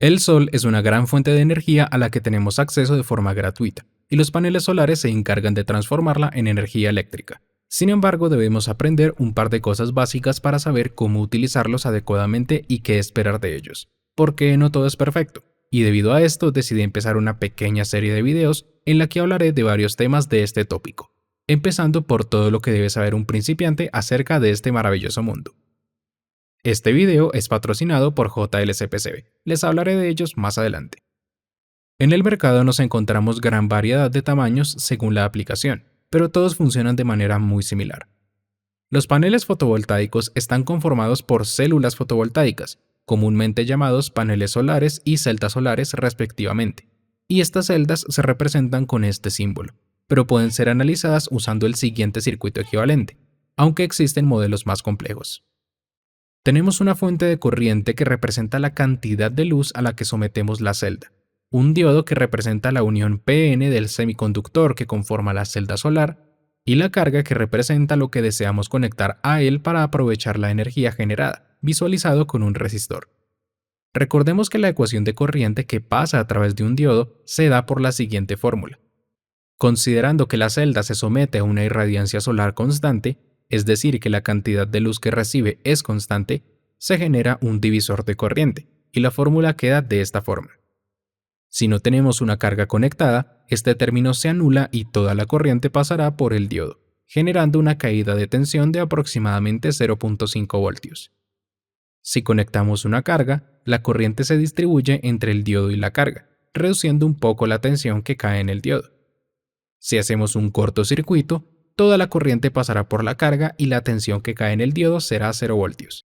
El sol es una gran fuente de energía a la que tenemos acceso de forma gratuita, y los paneles solares se encargan de transformarla en energía eléctrica. Sin embargo, debemos aprender un par de cosas básicas para saber cómo utilizarlos adecuadamente y qué esperar de ellos, porque no todo es perfecto, y debido a esto decidí empezar una pequeña serie de videos en la que hablaré de varios temas de este tópico, empezando por todo lo que debe saber un principiante acerca de este maravilloso mundo. Este video es patrocinado por JLCPCB. Les hablaré de ellos más adelante. En el mercado nos encontramos gran variedad de tamaños según la aplicación, pero todos funcionan de manera muy similar. Los paneles fotovoltaicos están conformados por células fotovoltaicas, comúnmente llamados paneles solares y celdas solares respectivamente, y estas celdas se representan con este símbolo, pero pueden ser analizadas usando el siguiente circuito equivalente, aunque existen modelos más complejos. Tenemos una fuente de corriente que representa la cantidad de luz a la que sometemos la celda, un diodo que representa la unión P-N del semiconductor que conforma la celda solar, y la carga que representa lo que deseamos conectar a él para aprovechar la energía generada, visualizado con un resistor. Recordemos que la ecuación de corriente que pasa a través de un diodo se da por la siguiente fórmula. Considerando que la celda se somete a una irradiancia solar constante, es decir, que la cantidad de luz que recibe es constante, se genera un divisor de corriente, y la fórmula queda de esta forma. Si no tenemos una carga conectada, este término se anula y toda la corriente pasará por el diodo, generando una caída de tensión de aproximadamente 0.5 voltios. Si conectamos una carga, la corriente se distribuye entre el diodo y la carga, reduciendo un poco la tensión que cae en el diodo. Si hacemos un cortocircuito, toda la corriente pasará por la carga y la tensión que cae en el diodo será 0 voltios.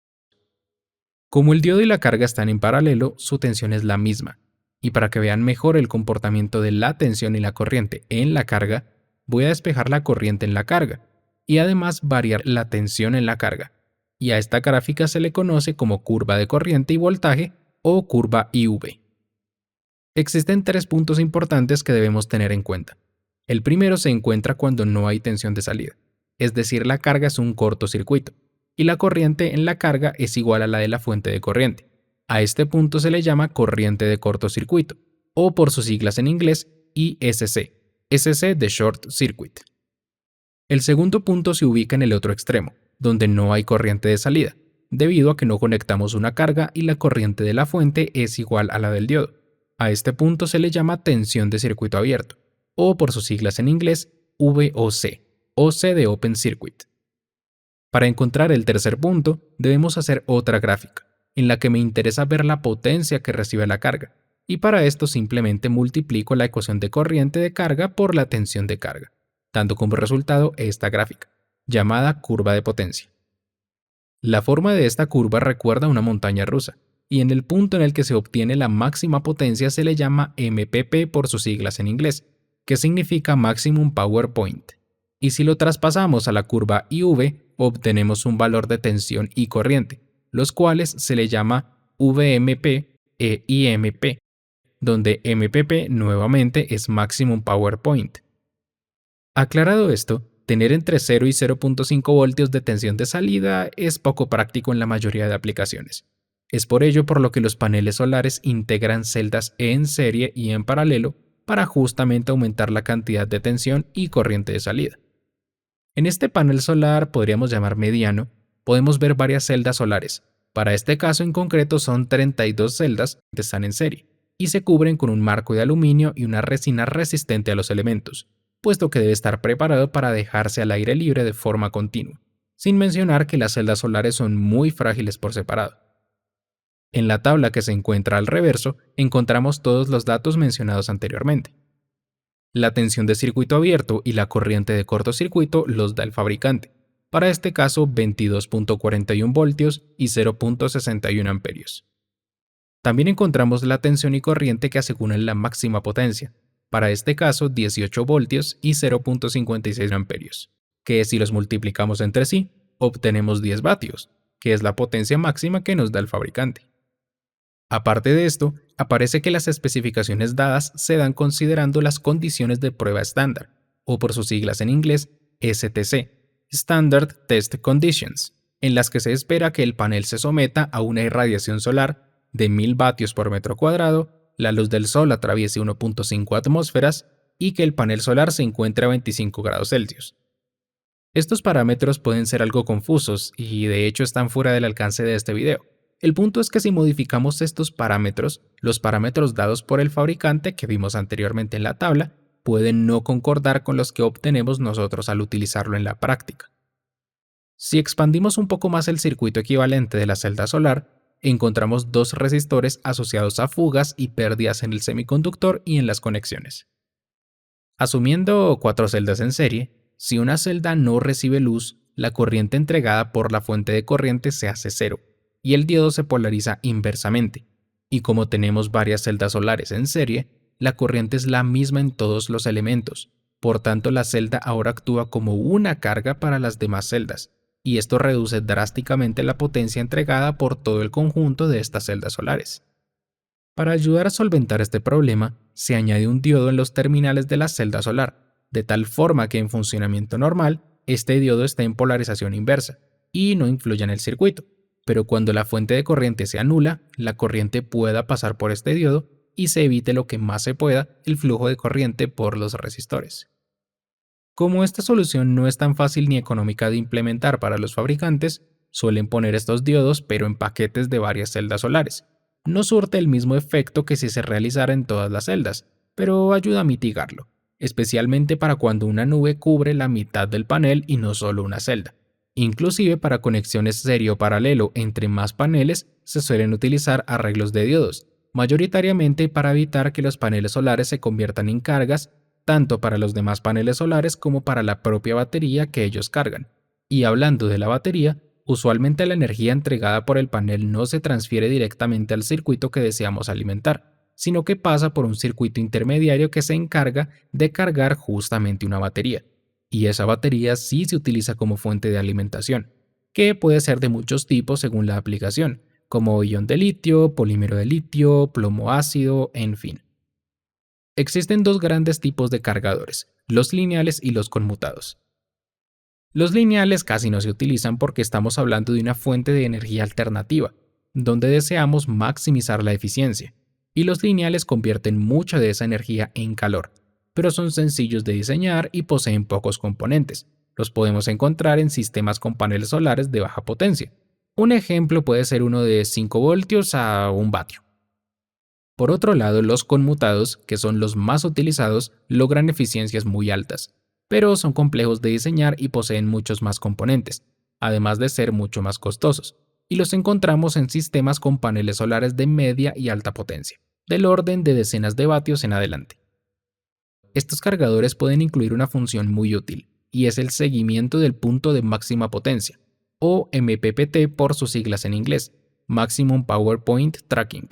Como el diodo y la carga están en paralelo, su tensión es la misma, y para que vean mejor el comportamiento de la tensión y la corriente en la carga, voy a despejar la corriente en la carga, y además variar la tensión en la carga, y a esta gráfica se le conoce como curva de corriente y voltaje o curva IV. Existen tres puntos importantes que debemos tener en cuenta. El primero se encuentra cuando no hay tensión de salida, es decir, la carga es un cortocircuito, y la corriente en la carga es igual a la de la fuente de corriente. A este punto se le llama corriente de cortocircuito, o por sus siglas en inglés, ISC, SC de Short Circuit. El segundo punto se ubica en el otro extremo, donde no hay corriente de salida, debido a que no conectamos una carga y la corriente de la fuente es igual a la del diodo. A este punto se le llama tensión de circuito abierto, o por sus siglas en inglés, VOC, OC de Open Circuit. Para encontrar el tercer punto, debemos hacer otra gráfica, en la que me interesa ver la potencia que recibe la carga, y para esto simplemente multiplico la ecuación de corriente de carga por la tensión de carga, dando como resultado esta gráfica, llamada curva de potencia. La forma de esta curva recuerda a una montaña rusa, y en el punto en el que se obtiene la máxima potencia se le llama MPP por sus siglas en inglés, que significa Maximum Power Point. Y si lo traspasamos a la curva IV, obtenemos un valor de tensión y corriente, los cuales se le llama VMP e IMP, donde MPP nuevamente es Maximum Power Point. Aclarado esto, tener entre 0 y 0.5 voltios de tensión de salida es poco práctico en la mayoría de aplicaciones. Es por ello por lo que los paneles solares integran celdas en serie y en paralelo para justamente aumentar la cantidad de tensión y corriente de salida. En este panel solar, podríamos llamar mediano, podemos ver varias celdas solares. Para este caso en concreto son 32 celdas que están en serie y se cubren con un marco de aluminio y una resina resistente a los elementos, puesto que debe estar preparado para dejarse al aire libre de forma continua, sin mencionar que las celdas solares son muy frágiles por separado. En la tabla que se encuentra al reverso encontramos todos los datos mencionados anteriormente. La tensión de circuito abierto y la corriente de cortocircuito los da el fabricante, para este caso 22.41 voltios y 0.61 amperios. También encontramos la tensión y corriente que aseguran la máxima potencia, para este caso 18 voltios y 0.56 amperios, que si los multiplicamos entre sí, obtenemos 10 vatios, que es la potencia máxima que nos da el fabricante. Aparte de esto, aparece que las especificaciones dadas se dan considerando las condiciones de prueba estándar, o por sus siglas en inglés, STC, Standard Test Conditions, en las que se espera que el panel se someta a una irradiación solar de 1000 vatios por metro cuadrado, la luz del sol atraviese 1.5 atmósferas y que el panel solar se encuentre a 25 grados Celsius. Estos parámetros pueden ser algo confusos y de hecho están fuera del alcance de este video. El punto es que si modificamos estos parámetros, los parámetros dados por el fabricante que vimos anteriormente en la tabla, pueden no concordar con los que obtenemos nosotros al utilizarlo en la práctica. Si expandimos un poco más el circuito equivalente de la celda solar, encontramos dos resistores asociados a fugas y pérdidas en el semiconductor y en las conexiones. Asumiendo 4 celdas en serie, si una celda no recibe luz, la corriente entregada por la fuente de corriente se hace cero y el diodo se polariza inversamente. Y como tenemos varias celdas solares en serie, la corriente es la misma en todos los elementos. Por tanto, la celda ahora actúa como una carga para las demás celdas, y esto reduce drásticamente la potencia entregada por todo el conjunto de estas celdas solares. Para ayudar a solventar este problema, se añade un diodo en los terminales de la celda solar, de tal forma que en funcionamiento normal, este diodo está en polarización inversa y no influye en el circuito, pero cuando la fuente de corriente se anula, la corriente pueda pasar por este diodo y se evite lo que más se pueda el flujo de corriente por los resistores. Como esta solución no es tan fácil ni económica de implementar para los fabricantes, suelen poner estos diodos pero en paquetes de varias celdas solares. No surte el mismo efecto que si se realizara en todas las celdas, pero ayuda a mitigarlo, especialmente para cuando una nube cubre la mitad del panel y no solo una celda. Inclusive para conexiones serie o paralelo entre más paneles se suelen utilizar arreglos de diodos, mayoritariamente para evitar que los paneles solares se conviertan en cargas tanto para los demás paneles solares como para la propia batería que ellos cargan. Y hablando de la batería, usualmente la energía entregada por el panel no se transfiere directamente al circuito que deseamos alimentar, sino que pasa por un circuito intermediario que se encarga de cargar justamente una batería. Y esa batería sí se utiliza como fuente de alimentación, que puede ser de muchos tipos según la aplicación, como ion de litio, polímero de litio, plomo ácido, en fin. Existen dos grandes tipos de cargadores, los lineales y los conmutados. Los lineales casi no se utilizan porque estamos hablando de una fuente de energía alternativa, donde deseamos maximizar la eficiencia, y los lineales convierten mucha de esa energía en calor, pero son sencillos de diseñar y poseen pocos componentes. Los podemos encontrar en sistemas con paneles solares de baja potencia. Un ejemplo puede ser uno de 5 voltios a 1 vatio. Por otro lado, los conmutados, que son los más utilizados, logran eficiencias muy altas, pero son complejos de diseñar y poseen muchos más componentes, además de ser mucho más costosos, y los encontramos en sistemas con paneles solares de media y alta potencia, del orden de decenas de vatios en adelante. Estos cargadores pueden incluir una función muy útil, y es el seguimiento del punto de máxima potencia, o MPPT por sus siglas en inglés, Maximum Power Point Tracking.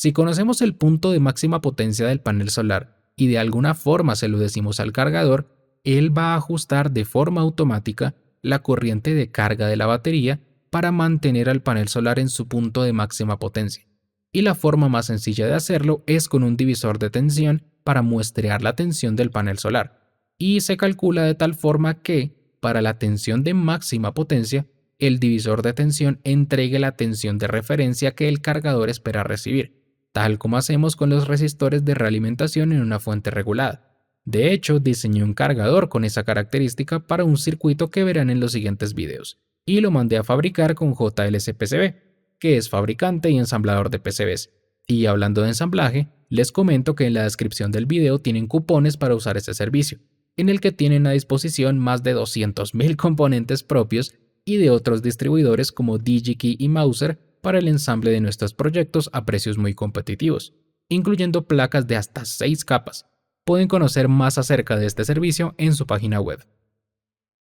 Si conocemos el punto de máxima potencia del panel solar y de alguna forma se lo decimos al cargador, él va a ajustar de forma automática la corriente de carga de la batería para mantener al panel solar en su punto de máxima potencia. Y la forma más sencilla de hacerlo es con un divisor de tensión para muestrear la tensión del panel solar. Y se calcula de tal forma que, para la tensión de máxima potencia, el divisor de tensión entregue la tensión de referencia que el cargador espera recibir, tal como hacemos con los resistores de realimentación en una fuente regulada. De hecho, diseñé un cargador con esa característica para un circuito que verán en los siguientes videos, y lo mandé a fabricar con JLC PCB, que es fabricante y ensamblador de PCBs. Y hablando de ensamblaje, les comento que en la descripción del video tienen cupones para usar este servicio, en el que tienen a disposición más de 200.000 componentes propios y de otros distribuidores como DigiKey y Mouser para el ensamble de nuestros proyectos a precios muy competitivos, incluyendo placas de hasta 6 capas. Pueden conocer más acerca de este servicio en su página web.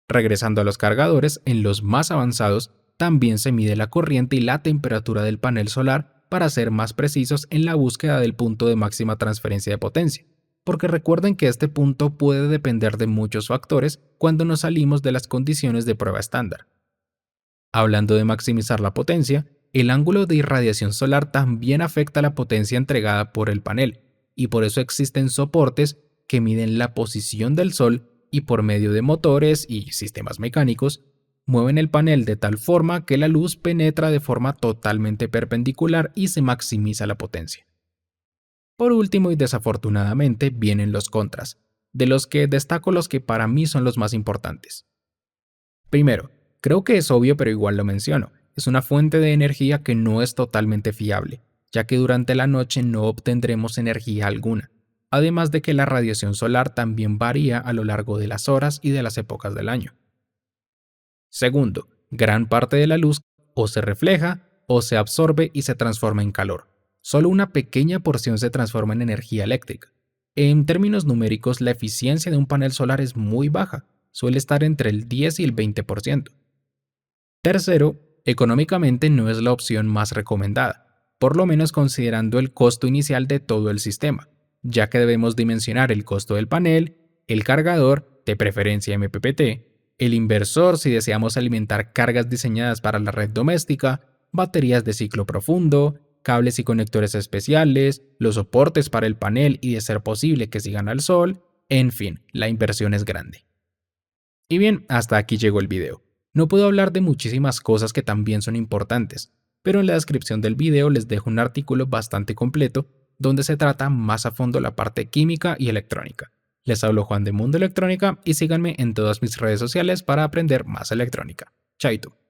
Regresando a los cargadores, en los más avanzados también se mide la corriente y la temperatura del panel solar para ser más precisos en la búsqueda del punto de máxima transferencia de potencia, porque recuerden que este punto puede depender de muchos factores cuando nos salimos de las condiciones de prueba estándar. Hablando de maximizar la potencia, el ángulo de irradiación solar también afecta la potencia entregada por el panel, y por eso existen soportes que miden la posición del sol y por medio de motores y sistemas mecánicos mueven el panel de tal forma que la luz penetra de forma totalmente perpendicular y se maximiza la potencia. Por último y desafortunadamente vienen los contras, de los que destaco los que para mí son los más importantes. Primero, creo que es obvio pero igual lo menciono, es una fuente de energía que no es totalmente fiable, ya que durante la noche no obtendremos energía alguna, además de que la radiación solar también varía a lo largo de las horas y de las épocas del año. Segundo, gran parte de la luz o se refleja o se absorbe y se transforma en calor. Solo una pequeña porción se transforma en energía eléctrica. En términos numéricos, la eficiencia de un panel solar es muy baja, suele estar entre el 10 y el 20%. Tercero, económicamente no es la opción más recomendada, por lo menos considerando el costo inicial de todo el sistema, ya que debemos dimensionar el costo del panel, el cargador, de preferencia MPPT, el inversor si deseamos alimentar cargas diseñadas para la red doméstica, baterías de ciclo profundo, cables y conectores especiales, los soportes para el panel y de ser posible que sigan al sol, en fin, la inversión es grande. Y bien, hasta aquí llegó el video. No puedo hablar de muchísimas cosas que también son importantes, pero en la descripción del video les dejo un artículo bastante completo donde se trata más a fondo la parte química y electrónica. Les hablo Juan de Mundo Electrónica y síganme en todas mis redes sociales para aprender más electrónica. Chaito.